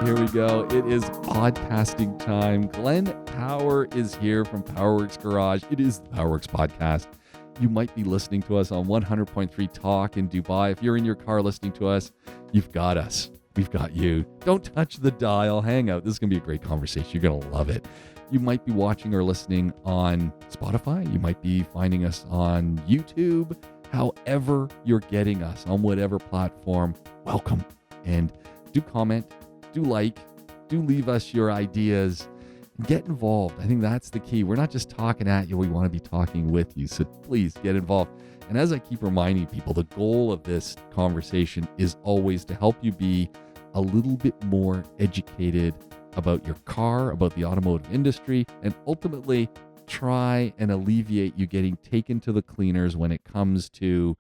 Here we go. It is podcasting time. Glenn Power is here from Powerworks Garage. It is the Powerworks Podcast. You might be listening to us on 100.3 Talk in Dubai. If you're in your car listening to us, you've got us. We've got you. Don't touch the dial. Hang out. This is going to be a great conversation. You're going to love it. You might be watching or listening on Spotify. You might be finding us on YouTube. However you're getting us, on whatever platform, welcome. And do comment, do like, do leave us your ideas. Get involved. I think that's the key. We're not just talking at you. We want to be talking with you. So please get involved. And as I keep reminding people, the goal of this conversation is always to help you be a little bit more educated about your car, about the automotive industry, and ultimately try and alleviate you getting taken to the cleaners when it comes to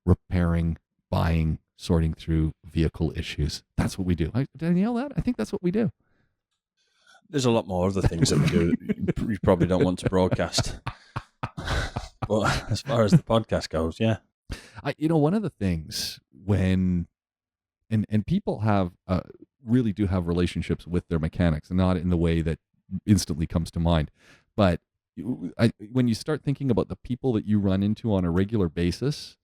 repairing, buying, sorting through vehicle issues. That's what we do. Did I nail that? I think that's what we do. There's a lot more other things that we do that you probably don't want to broadcast. But as far as the podcast goes, yeah. One of the things when, and people have, really do have relationships with their mechanics, and not in the way that instantly comes to mind. But when you start thinking about the people that you run into on a regular basis,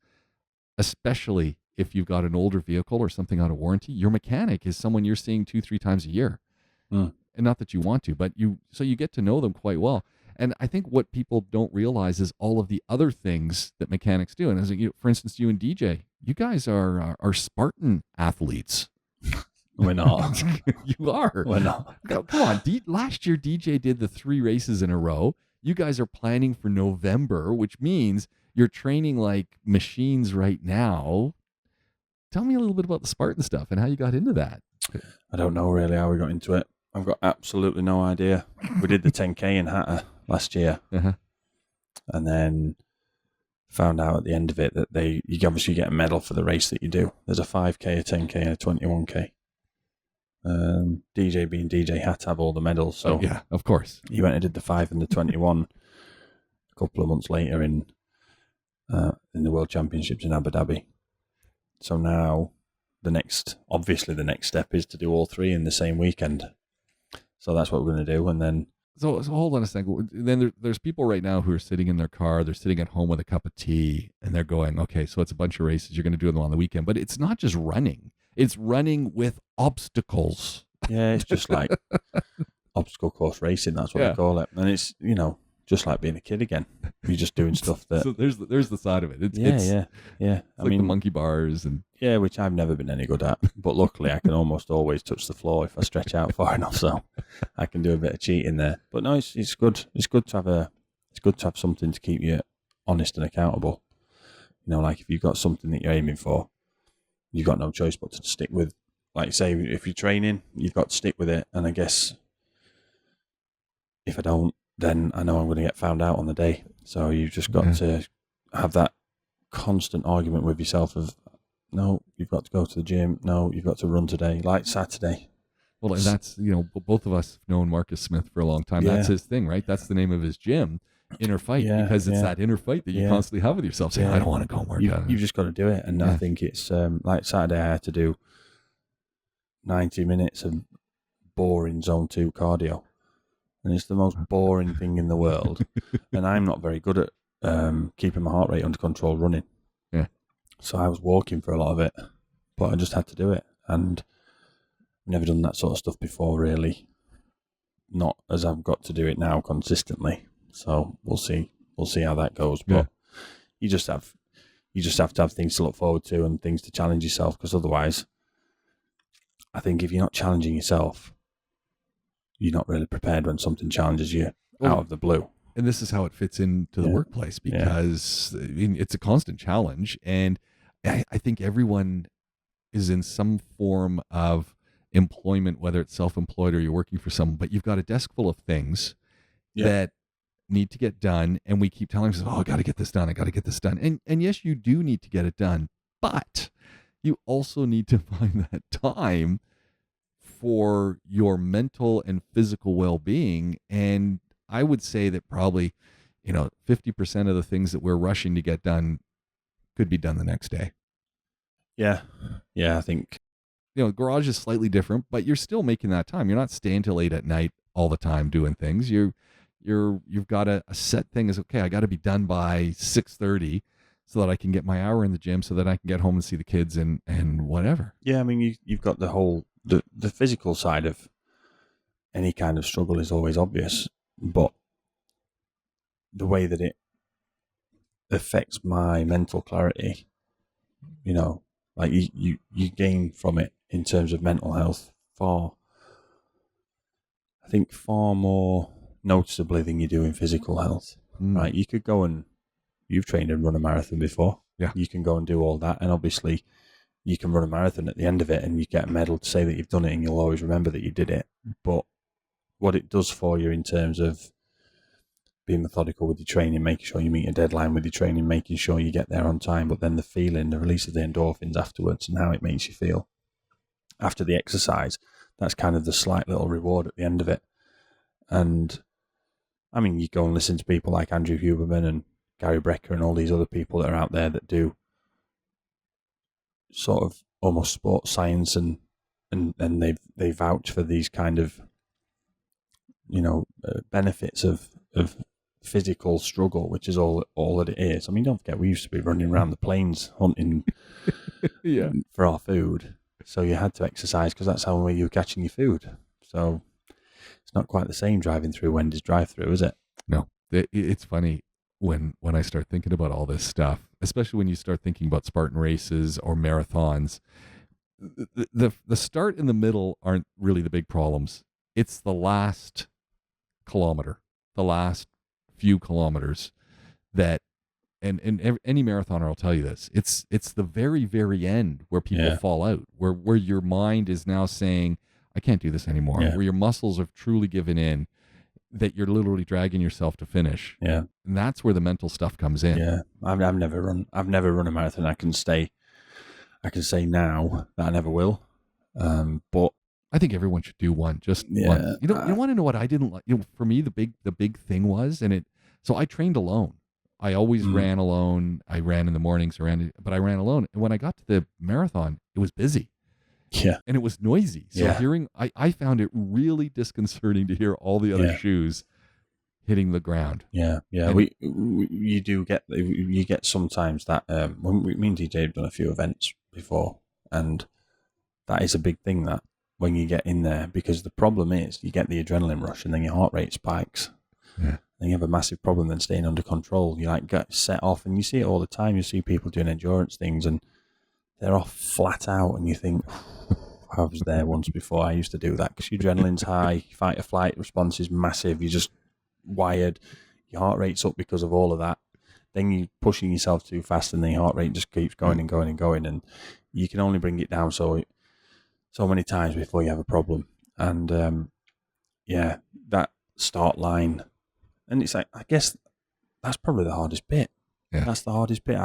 especially if you've got an older vehicle or something out of warranty, your mechanic is someone you're seeing 2-3 times a year. And not that you want to, but you get to know them quite well. And I think what people don't realize is all of the other things that mechanics do. And as for instance, you and DJ, you guys are Spartan athletes. We're not. You are. We're not. Come on. Last year, DJ did the 3 races in a row. You guys are planning for November, which means you're training like machines right now. Tell me a little bit about the Spartan stuff and how you got into that. I don't know really how we got into it. I've got absolutely no idea. We did the 10K in Hatta last year. Uh-huh. And then found out at the end of it that you obviously get a medal for the race that you do. There's a 5K, a 10K, and a 21K. DJ being DJ had to have all the medals, so yeah, of course. He went and did the 5 and the 21 a couple of months later in the World Championships in Abu Dhabi. So now the next step is to do all 3 in the same weekend. So that's what we're going to do, and then. So hold on a second. Then there's people right now who are sitting in their car, they're sitting at home with a cup of tea, and they're going, okay, so it's a bunch of races, you're going to do them on the weekend. But it's not just running. It's running with obstacles. Yeah, it's just like obstacle course racing, that's what they call it. And it's, just like being a kid again. You're just doing stuff that... So there's the side of it. It's yeah. It's like the monkey bars. And yeah, which I've never been any good at. But luckily I can almost always touch the floor if I stretch out far enough, so I can do a bit of cheating there. But no, it's good. It's good to have something to keep you honest and accountable. Like if you've got something that you're aiming for, you've got no choice but to stick with, like say, if you're training, you've got to stick with it. And I guess if I don't, then I know I'm going to get found out on the day. So you've just got to have that constant argument with yourself of, no, you've got to go to the gym. No, you've got to run today, like Saturday. Well, and that's, both of us have known Marcus Smith for a long time. That's his thing, right? That's the name of his gym. Inner fight, because it's that inner fight that you constantly have with yourself saying, I don't want to go and work out. You've just got to do it. And I think it's like Saturday I had to do 90 minutes of boring zone 2 cardio. And it's the most boring thing in the world. And I'm not very good at keeping my heart rate under control running. Yeah. So I was walking for a lot of it, but I just had to do it. And I've never done that sort of stuff before, really. Not as I've got to do it now consistently. So we'll see how that goes. But you just have to have things to look forward to and things to challenge yourself, because otherwise, I think if you're not challenging yourself, you're not really prepared when something challenges you out of the blue. And this is how it fits into the workplace, because it's a constant challenge. And I think everyone is in some form of employment, whether it's self-employed or you're working for someone, but you've got a desk full of things that need to get done, and we keep telling ourselves, I got to get this done, I got to get this done. And yes, you do need to get it done, but you also need to find that time for your mental and physical well-being. And I would say that probably, 50% of the things that we're rushing to get done could be done the next day. Yeah, I think garage is slightly different, but you're still making that time. You're not staying till 8 at night all the time doing things. You've got a set thing is, okay, I got to be done by 6:30 so that I can get my hour in the gym so that I can get home and see the kids and whatever. Yeah, I mean, you've got the whole, the physical side of any kind of struggle is always obvious, but the way that it affects my mental clarity, like you gain from it in terms of mental health far more noticeably than you do in physical health. Right? You could go and you've trained and run a marathon before. Yeah. You can go and do all that, and obviously you can run a marathon at the end of it and you get a medal to say that you've done it, and you'll always remember that you did it. But what it does for you in terms of being methodical with your training, making sure you meet a deadline with your training, making sure you get there on time, but then the feeling, the release of the endorphins afterwards and how it makes you feel after the exercise, that's kind of the slight little reward at the end of it. And I mean, you go and listen to people like Andrew Huberman and Gary Brecker and all these other people that are out there that do sort of almost sports science, and they vouch for these kind of benefits of physical struggle, which is all that it is. I mean, don't forget, we used to be running around the plains hunting for our food, so you had to exercise because that's how you were catching your food. So it's not quite the same driving through Wendy's drive-through, is it? No, it's funny when I start thinking about all this stuff, especially when you start thinking about Spartan races or marathons. The start and the middle aren't really the big problems. It's the last kilometer, the last few kilometers that, and any marathoner will tell you this, it's the very, very end where people fall out, where your mind is now saying, I can't do this anymore, where your muscles have truly given in, that you're literally dragging yourself to finish. Yeah. And that's where the mental stuff comes in. Yeah. I've never run a marathon. I can say now that I never will. But I think everyone should do one, just one. You want to know what I didn't like? For me, the big thing was, so I trained alone. I always ran alone. I ran in the mornings, but I ran alone. And when I got to the marathon, it was busy. Yeah. And it was noisy. So I found it really disconcerting to hear all the other shoes hitting the ground. Yeah. Yeah. And you get sometimes that, when me and DJ have done a few events before, and that is a big thing, that when you get in there, because the problem is you get the adrenaline rush and then your heart rate spikes. Yeah. And you have a massive problem then staying under control. You get set off, and you see it all the time. You see people doing endurance things and they're off flat out, and you think, I was there once before. I used to do that because your adrenaline's high, fight or flight response is massive. You're just wired. Your heart rate's up because of all of that. Then you're pushing yourself too fast, and the heart rate just keeps going and going and going, and you can only bring it down so many times before you have a problem. And that start line, and it's like, I guess that's probably the hardest bit. Yeah. That's the hardest bit.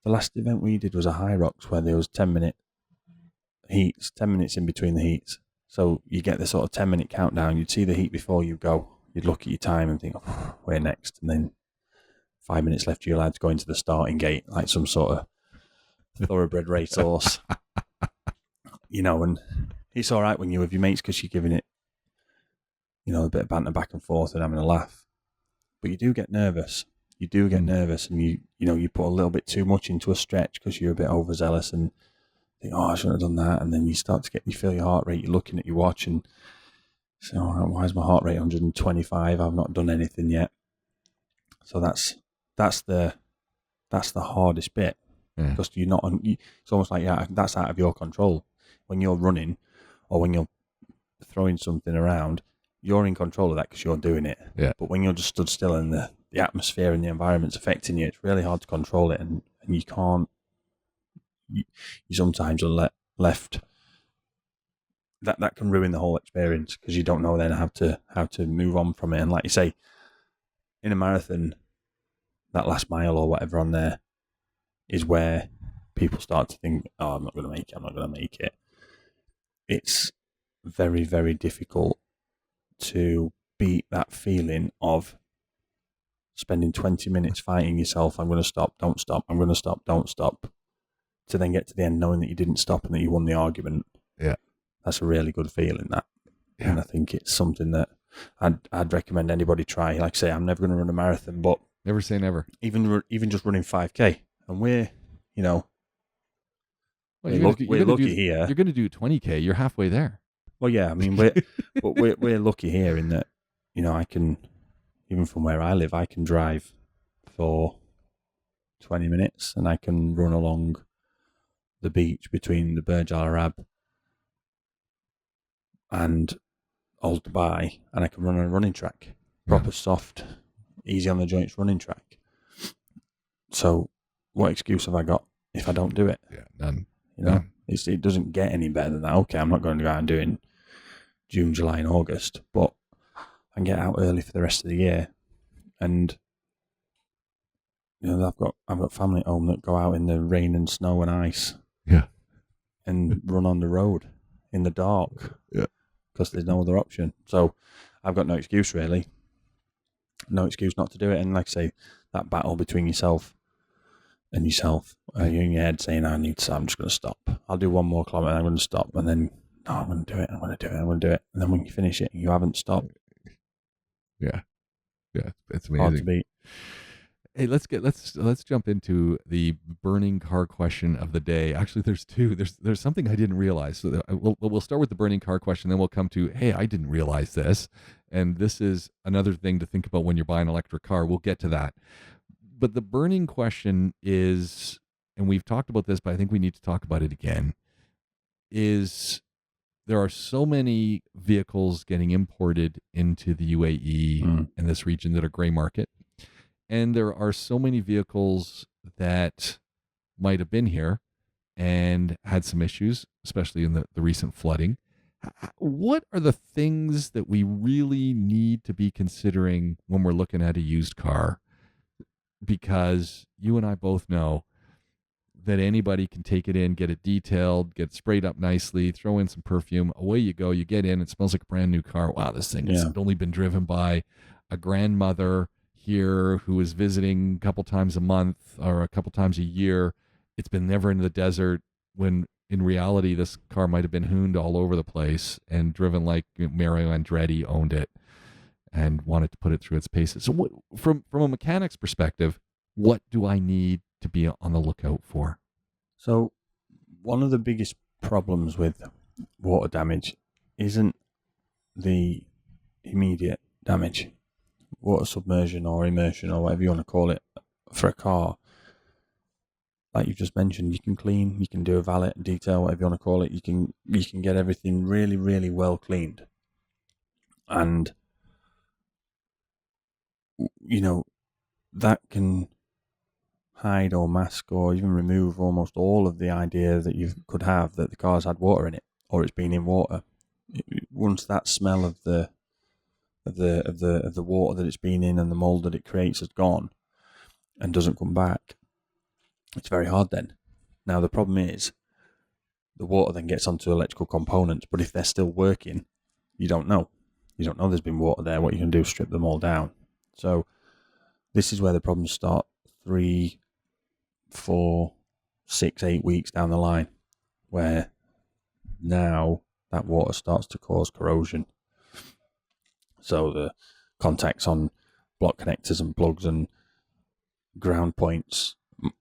The last event we did was a High Rocks where there was 10-minute heats, 10 minutes in between the heats. So you get the sort of 10-minute countdown. You'd see the heat before you go. You'd look at your time and think, oh, where next? And then 5 minutes left, you're allowed to go into the starting gate like some sort of thoroughbred racehorse. And it's all right when you're with your mates because you're giving it, a bit of banter back and forth and having a laugh. But you do get nervous. And you put a little bit too much into a stretch because you're a bit overzealous and think, I shouldn't have done that. And then you feel your heart rate. You're looking at your watch and say, why is my heart rate 125? I've not done anything yet. So that's the hardest bit, because you're not on. It's almost like that's out of your control. When you're running or when you're throwing something around, you're in control of that because you're doing it. Yeah. But when you're just stood still and the atmosphere and the environment's affecting you, it's really hard to control it, and you can't. You sometimes are left. That can ruin the whole experience because you don't know then how to move on from it. And like you say, in a marathon, that last mile or whatever on there is where people start to think, I'm not going to make it. It's very, very difficult to beat that feeling of spending 20 minutes fighting yourself. I'm going to stop, don't stop. I'm going to stop, don't stop. to then get to the end knowing that you didn't stop and that you won the argument. Yeah. That's a really good feeling, that. Yeah. And I think it's something that I'd recommend anybody try. Like I say, I'm never going to run a marathon, but Never say never. Even just running 5K, and we're Well, lucky here. You're going to do 20K. You're halfway there. Well, yeah, I mean, we're lucky here in that, I can, even from where I live, I can drive for 20 minutes and I can run along the beach between the Burj Al Arab and Old Dubai, and I can run on a running track, proper soft, easy on the joints running track. So, what excuse have I got if I don't do it? Yeah, none. None. It doesn't get any better than that. Okay, I'm not going to go out and do it in June, July, and August, but I can get out early for the rest of the year. And I've got family at home that go out in the rain and snow and ice, and run on the road in the dark, because there's no other option. So I've got no excuse really, no excuse not to do it. And like I say, that battle between yourself and yourself, you're in your head saying, I'm just going to stop. I'll do 1 more kilometre, I'm going to stop, and then no, I'm going to do it. And then when you finish it, you haven't stopped. Yeah, it's Hard to amazing. beat. Hey, let's jump into the burning car question of the day. Actually, there's two. There's something I didn't realize. So we'll start with the burning car question, then we'll come to, hey, I didn't realize this, and this is another thing to think about when you're buying an electric car. We'll get to that. But the burning question is, and we've talked about this, but I think we need to talk about it again, is there are so many vehicles getting imported into the UAE and this region that are gray market. And there are so many vehicles that might have been here and had some issues, especially in the recent flooding. What are the things that we really need to be considering when we're looking at a used car? Because you and I both know that anybody can take it in, get it detailed, get it sprayed up nicely, throw in some perfume, away you go. You get in, it smells like a brand new car. Wow, this thing has only been driven by a grandmother here who is visiting a couple times a month or a couple times a year. It's been never in the desert, when in reality this car might have been hooned all over the place and driven like Mario Andretti owned it and wanted to put it through its paces. So what, from a mechanic's perspective, what do I need to be on the lookout for? So one of the biggest problems with water damage isn't the immediate damage. Water submersion or immersion or whatever you want to call it for a car, like you just mentioned, you can clean, you can do a valet, detail, whatever you want to call it. You can get everything really, really well cleaned, and that can hide or mask or even remove almost all of the idea that you could have that the car's had water in it or it's been in water. Once that smell of the water that it's been in and the mold that it creates has gone and doesn't come back, it's very hard then. Now the problem is the water then gets onto electrical components, but if they're still working, you don't know there's been water there. What you can do is strip them all down. So this is where the problems start 3, 4, 6, 8 weeks down the line, where now that water starts to cause corrosion. So the contacts on block connectors and plugs and ground points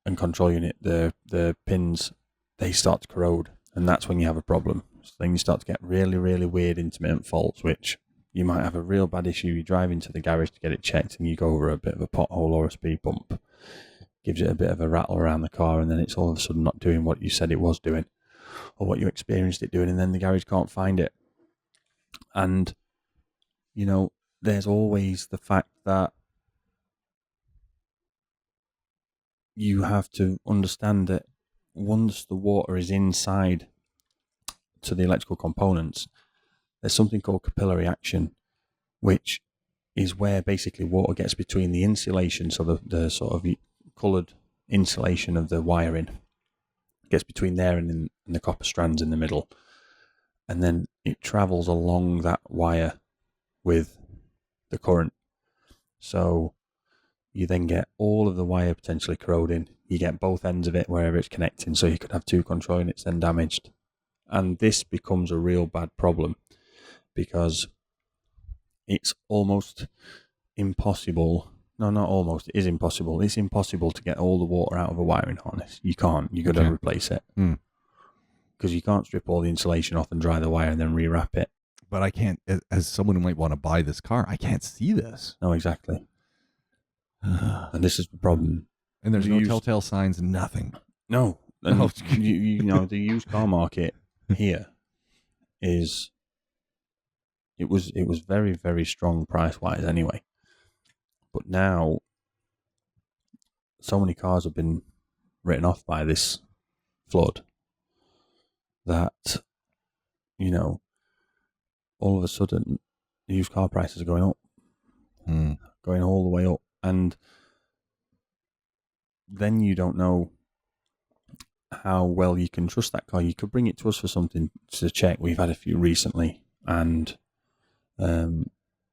and control unit, the pins, they start to corrode, and that's when you have a problem. So then you start to get really, really weird intermittent faults, which you might have a real bad issue. You drive into the garage to get it checked and you go over a bit of a pothole or a speed bump, gives it a bit of a rattle around the car, and then it's all of a sudden not doing what you said it was doing or what you experienced it doing, and then the garage can't find it. And there's always the fact that you have to understand that once the water is inside to the electrical components, there's something called capillary action, which is where basically water gets between the insulation, so the sort of coloured insulation of the wiring gets between there and the copper strands in the middle, and then it travels along that wire with the current. So, you then get all of the wire potentially corroding. You get both ends of it wherever it's connecting, so you could have two control units then damaged. And this becomes a real bad problem because it's almost impossible. No, not almost. It is impossible. It's impossible to get all the water out of a wiring harness. You can't. You've got to replace it. Because you can't strip all the insulation off and dry the wire and then rewrap it. But I can't, as someone who might want to buy this car, I can't see this. No, exactly. And this is the problem. And there's no telltale signs, nothing. No. And you know, the used car market here is, it was very, very strong price-wise anyway. But now, so many cars have been written off by this flood that, you know, all of a sudden, the used car prices are going up. Going all the way up. And then you don't know how well you can trust that car. You could bring it to us for something to check. We've had a few recently, and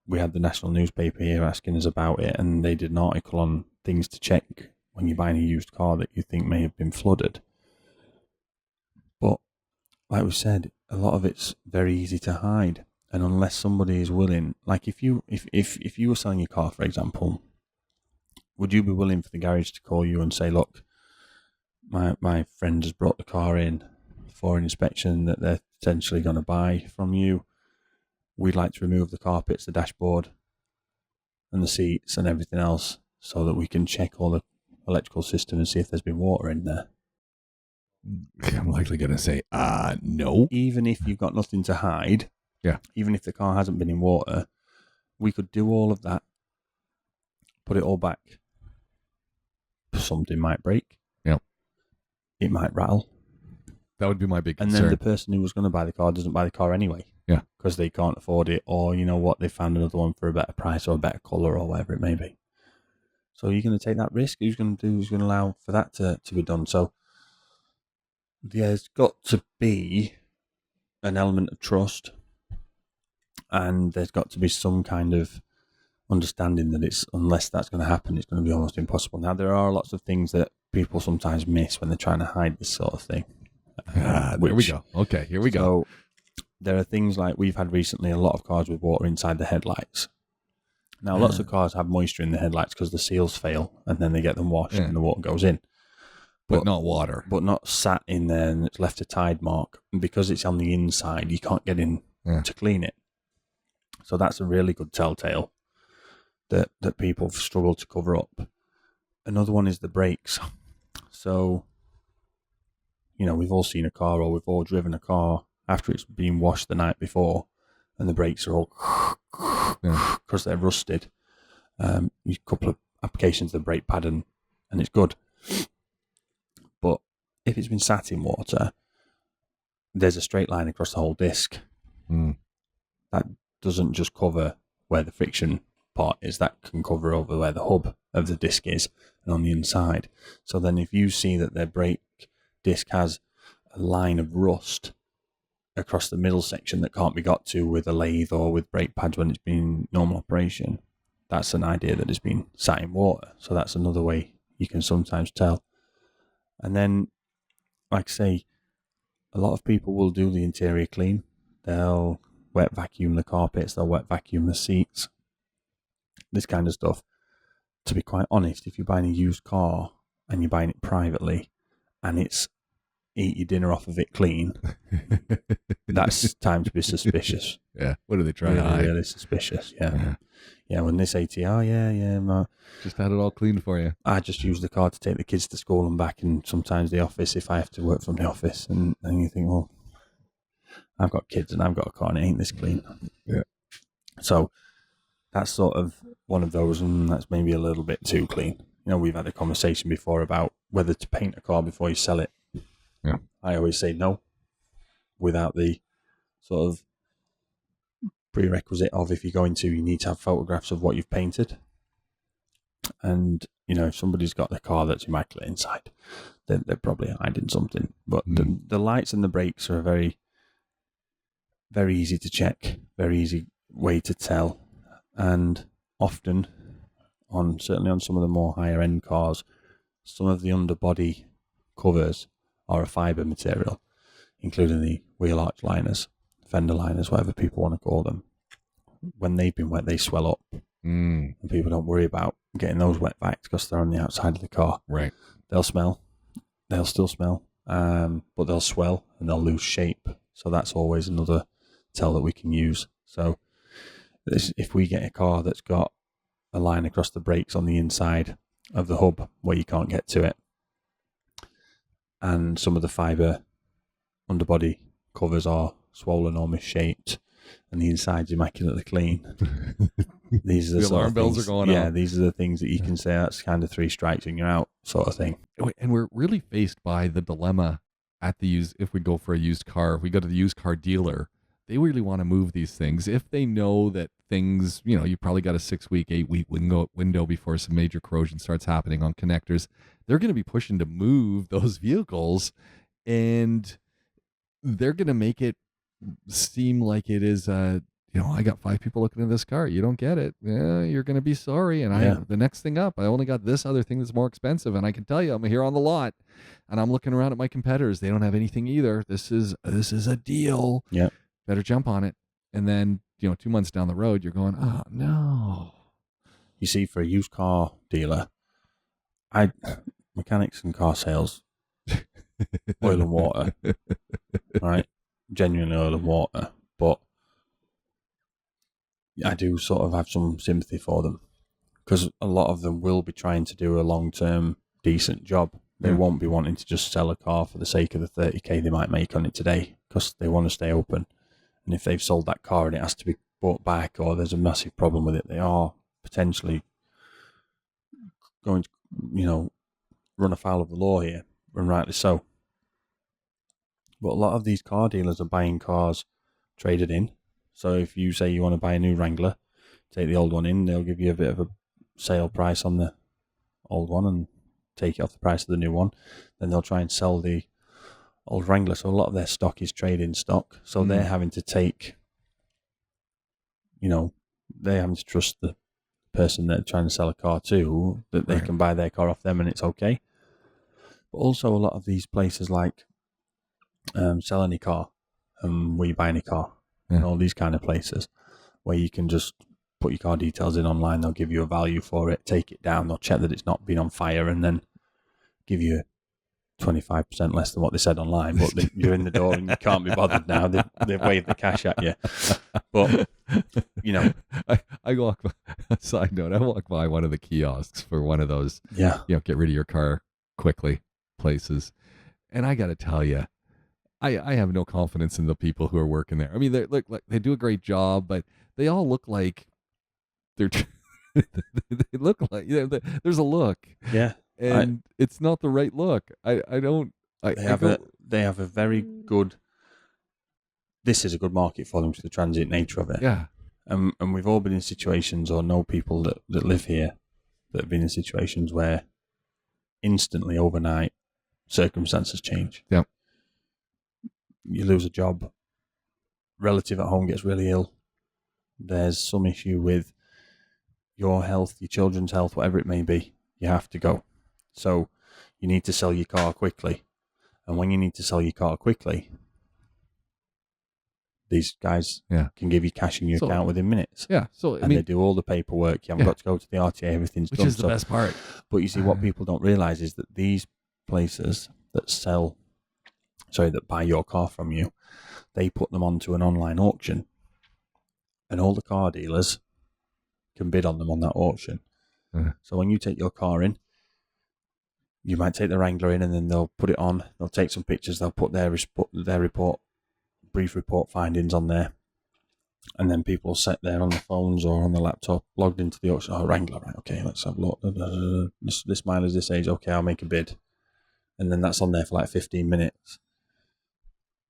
we had the national newspaper here asking us about it, and they did an article on things to check when you're buying a used car that you think may have been flooded. But like we said, a lot of it's very easy to hide, and unless somebody is willing, like if you were selling your car, for example, would you be willing for the garage to call you and say, look, my friend has brought the car in for an inspection that they're potentially going to buy from you. We'd like to remove the carpets, the dashboard, and the seats and everything else so that we can check all the electrical system and see if there's been water in there. I'm likely going to say, no. Even if you've got nothing to hide, even if the car hasn't been in water, we could do all of that, put it all back. Something might break. Yep. It might rattle. That would be my big concern. And then the person who was going to buy the car doesn't buy the car anyway. Yeah. Because they can't afford it, or you know what, they found another one for a better price or a better colour or whatever it may be. So you're going to take that risk? Who's going to allow for that to be done? So there's got to be an element of trust, and there's got to be some kind of understanding that it's, unless that's going to happen, it's going to be almost impossible. Now, there are lots of things that people sometimes miss when they're trying to hide this sort of thing. There we go. Okay, here we go. So there are things like we've had recently, a lot of cars with water inside the headlights. Now, lots of cars have moisture in the headlights because the seals fail and then they get them washed and the water goes in. But not water. But not sat in there and it's left a tide mark. And because it's on the inside, you can't get in to clean it. So that's a really good telltale that people struggle to cover up. Another one is the brakes. So, you know, we've all seen a car, or we've all driven a car after it's been washed the night before, and the brakes are all because they're rusted. A couple of applications of the brake pad and it's good. But if it's been sat in water, there's a straight line across the whole disc. That doesn't just cover where the friction part is, that can cover over where the hub of the disc is and on the inside. So then if you see that their brake disc has a line of rust across the middle section that can't be got to with a lathe or with brake pads when it's been normal operation, that's an idea that it's been sat in water. So that's another way you can sometimes tell. And then, like I say, a lot of people will do the interior clean. They'll wet vacuum the carpets, they'll wet vacuum the seats, this kind of stuff. To be quite honest, if you're buying a used car and you're buying it privately and it's eat your dinner off of it clean, that's time to be suspicious. Yeah. What are they trying to hide? Really suspicious, Yeah, when they say to you, just had it all cleaned for you. I just use the car to take the kids to school and back, and sometimes the office if I have to work from the office. And then you think, well, I've got kids and I've got a car and it ain't this clean. Yeah. So that's sort of one of those, and that's maybe a little bit too clean. You know, we've had a conversation before about whether to paint a car before you sell it. Yeah. I always say no, without the sort of prerequisite of, if you're going to, you need to have photographs of what you've painted. And, you know, if somebody's got the car that's immaculate inside, then they're probably hiding something. But the lights and the brakes are a very, very easy to check, very easy way to tell. And often certainly on some of the more higher end cars, some of the underbody covers are a fibre material, including the wheel arch liners, fender liners, whatever people want to call them. When they've been wet, they swell up. And people don't worry about getting those wet back because they're on the outside of the car. Right. They'll still smell, but they'll swell and they'll lose shape. So that's always another tell that we can use. So if we get a car that's got a line across the brakes on the inside of the hub where you can't get to it, and some of the fibre underbody covers are swollen or misshaped, and the inside's immaculately clean. These are the alarm bells are going off. Yeah, these are the things that you can say that's kind of 3 strikes and you're out sort of thing. And we're really faced by the dilemma at if we go for a used car, if we go to the used car dealer, they really want to move these things. If they know that things, you probably got a 6-week, 8-week window before some major corrosion starts happening on connectors, they're going to be pushing to move those vehicles, and they're going to make it seem like it is I got 5 people looking at this car. You don't get it. Yeah, you're going to be sorry. And the next thing up, I only got this other thing that's more expensive. And I can tell you, I'm here on the lot and I'm looking around at my competitors. They don't have anything either. This is a deal. Yeah. Better jump on it. And then, 2 months down the road, you're going, oh no. You see, for a used car dealer, mechanics and car sales, oil and water, right? Genuinely oil and water. But I do sort of have some sympathy for them, because a lot of them will be trying to do a long-term decent job. They won't be wanting to just sell a car for the sake of the 30k they might make on it today, because they want to stay open. And if they've sold that car and it has to be bought back, or there's a massive problem with it, they are potentially going to, run afoul of the law here, and rightly so. But a lot of these car dealers are buying cars traded in. So if you say you want to buy a new Wrangler, take the old one in, they'll give you a bit of a sale price on the old one and take it off the price of the new one. Then they'll try and sell the old Wrangler. So a lot of their stock is trade-in stock. So they're having to take, they're having to trust the person they're trying to sell a car to, that they can buy their car off them and it's okay. But also a lot of these places like Sell Any Car and We Buy Any Car, and all these kind of places where you can just put your car details in online. They'll give you a value for it, take it down, they'll check that it's not been on fire, and then give you 25% less than what they said online. But you're in the door and you can't be bothered now. They've waved the cash at you. But, I walk by, side note, I walk by one of the kiosks for one of those, get rid of your car quickly places. And I got to tell you, I have no confidence in the people who are working there. I mean, they do a great job, but they all look like they look like there's a look. Yeah. And it's not the right look. They have a very good. This is a good market for them to the transient nature of it. Yeah. And we've all been in situations, or know people that live here that have been in situations where instantly overnight circumstances change. Yeah. You lose a job. Relative at home gets really ill. There's some issue with your health, your children's health, whatever it may be. You have to go. So you need to sell your car quickly. And when you need to sell your car quickly, these guys can give you cash in your account within minutes. Yeah. So they do all the paperwork. You haven't got to go to the RTA. Everything's done. Which is the best part. But you see, what people don't realize is that these places that buy your car from you, they put them onto an online auction, and all the car dealers can bid on them on that auction. So when you take your car in, you might take the Wrangler in, and then they'll put it on. They'll take some pictures. They'll put their brief report findings on there, and then people sit there on the phones or on the laptop, logged into the auction. Oh, Wrangler, right? Okay, let's have a look. This mileage, this age. Okay, I'll make a bid, and then that's on there for like 15 minutes.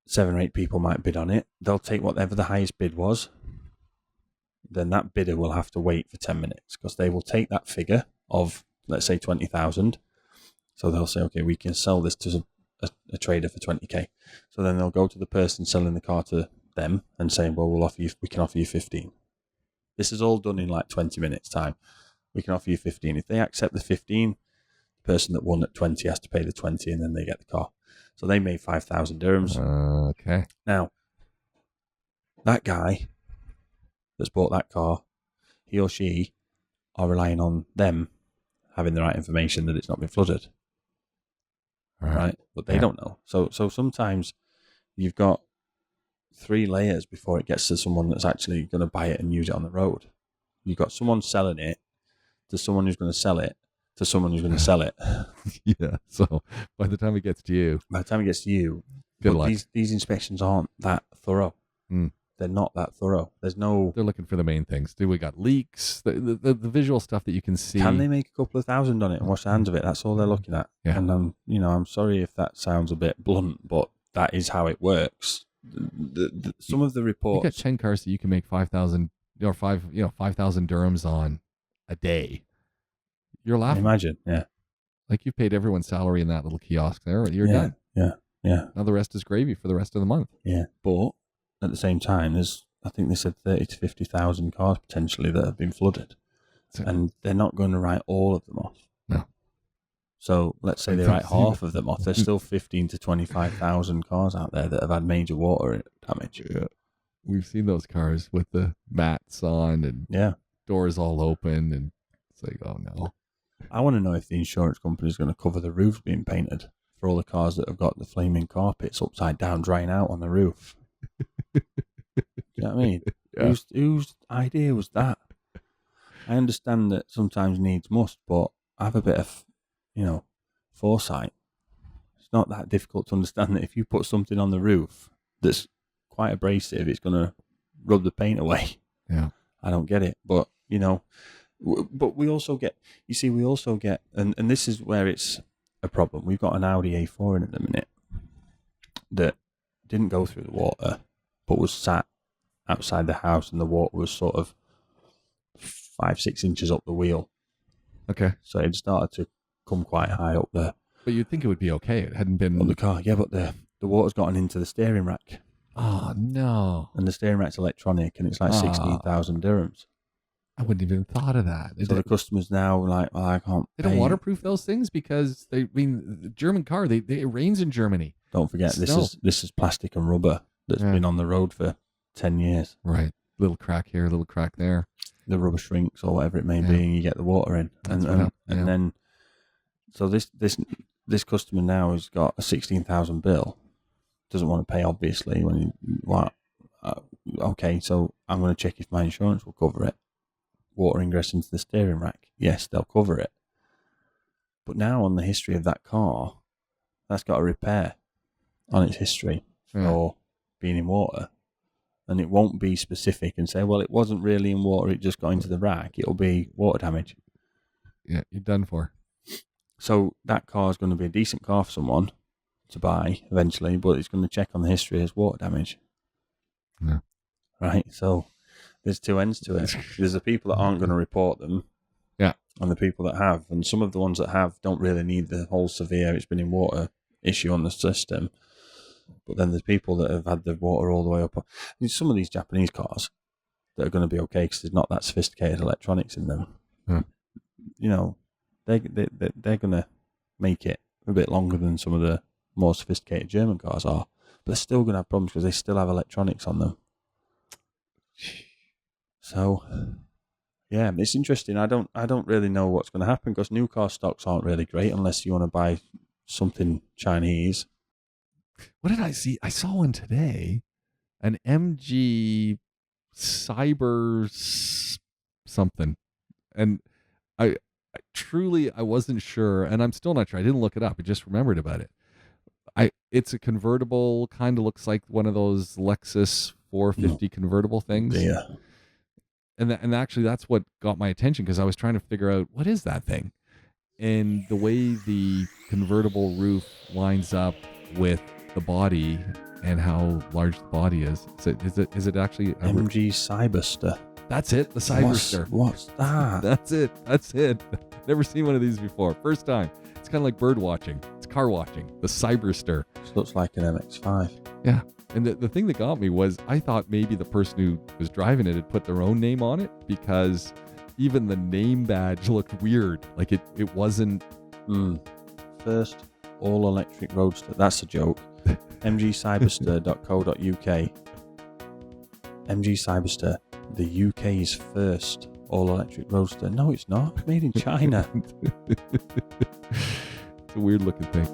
7 or 8 people might bid on it. They'll take whatever the highest bid was. Then that bidder will have to wait for 10 minutes, because they will take that figure of, let's say, 20,000. So they'll say, okay, we can sell this to a trader for 20k. So then they'll go to the person selling the car to them and say, well, we can offer you 15. This is all done in like 20 minutes time. we can offer you 15. If they accept the 15, the person that won at 20 has to pay the 20 and then they get the car. So they made 5,000 dirhams. Okay. Now, that guy that's bought that car, he or she are relying on them having the right information that it's not been flooded. Right? But they don't know. So sometimes you've got 3 layers before it gets to someone that's actually going to buy it and use it on the road. You've got someone selling it to someone who's going to sell it to someone who's going to sell it. Yeah. So by the time it gets to you, good luck. These inspections aren't that thorough. They're not that thorough. There's no. They're looking for the main things. We got leaks, the visual stuff that you can see. Can they make a couple of thousand on it and wash the hands of it? That's all they're looking at. Yeah. And I'm sorry if that sounds a bit blunt, but that is how it works. Some of the reports. You got 10 cars that you can make 5,000 or 5,000 dirhams on a day. You're laughing. Imagine, yeah. Like you've paid everyone's salary in that little kiosk there. You're done. Yeah. Now the rest is gravy for the rest of the month. Yeah, but at the same time, I think they said 30 to 50,000 cars potentially that have been flooded, and they're not going to write all of them off. No. So let's say they write half of them off. There's still 15 to 25,000 cars out there that have had major water damage. Yeah. We've seen those cars with the mats on and doors all open, and it's like, oh no. I want to know if the insurance company is going to cover the roofs being painted for all the cars that have got the flaming carpets upside down drying out on the roof. Do you know what I mean? Yeah. Whose idea was that? I understand that sometimes needs must, but I have a bit of, foresight. It's not that difficult to understand that if you put something on the roof that's quite abrasive, it's going to rub the paint away. Yeah. I don't get it. But, but we also get, and this is where it's a problem. We've got an Audi A4 in at the minute that didn't go through the water, but was sat outside the house and the water was sort of 5-6 inches up the wheel. Okay. So it started to come quite high up there. But you'd think it would be okay. It hadn't been... On the car, yeah, but the water's gotten into the steering rack. Oh, no. And the steering rack's electronic, and it's like 16,000 dirhams. I wouldn't even thought of that. So the customers now are like, well, I can't They don't waterproof those things because, the German car, it rains in Germany. Don't forget, this is plastic and rubber that's been on the road for 10 years. Right. Little crack here, little crack there. The rubber shrinks or whatever it may be, and you get the water in. And then, so this customer now has got a 16,000 bill. Doesn't want to pay, obviously. Okay, so I'm going to check if my insurance will cover it. Water ingress into the steering rack. Yes, they'll cover it. But now on the history of that car, that's got a repair on its history for being in water. And it won't be specific and say, well, it wasn't really in water, it just got into the rack. It'll be water damage. Yeah, you're done for. So that car is going to be a decent car for someone to buy eventually, but it's going to check on the history as water damage. Yeah. Right? So there's two ends to it. There's the people that aren't going to report them. Yeah. And the people that have. And some of the ones that have don't really need the whole severe, it's been in water issue on the system. But then there's people that have had the water all the way up. And some of these Japanese cars that are going to be okay because there's not that sophisticated electronics in them. They're going to make it a bit longer than some of the more sophisticated German cars are. But they're still going to have problems because they still have electronics on them. So, yeah, it's interesting. I don't really know what's going to happen because new car stocks aren't really great unless you want to buy something Chinese. What did I see? I saw one today, an MG Cyber something, and I truly wasn't sure, and I'm still not sure. I didn't look it up. I just remembered about it. It's a convertible, kind of looks like one of those Lexus 450 convertible things. Yeah. And actually, that's what got my attention because I was trying to figure out what is that thing, and the way the convertible roof lines up with the body and how large the body is. Is it actually MG Cyberster? That's it. The Cyberster. What's that? That's it. Never seen one of these before. First time. It's kind of like bird watching. It's car watching. The Cyberster. This looks like an MX-5. Yeah. And the thing that got me was I thought maybe the person who was driving it had put their own name on it because even the name badge looked weird. Like it wasn't. First all-electric roadster. That's a joke. mgcyberster.co.uk. MG Cyberster, the UK's first all-electric roadster. No, it's not. Made in China. It's a weird looking thing.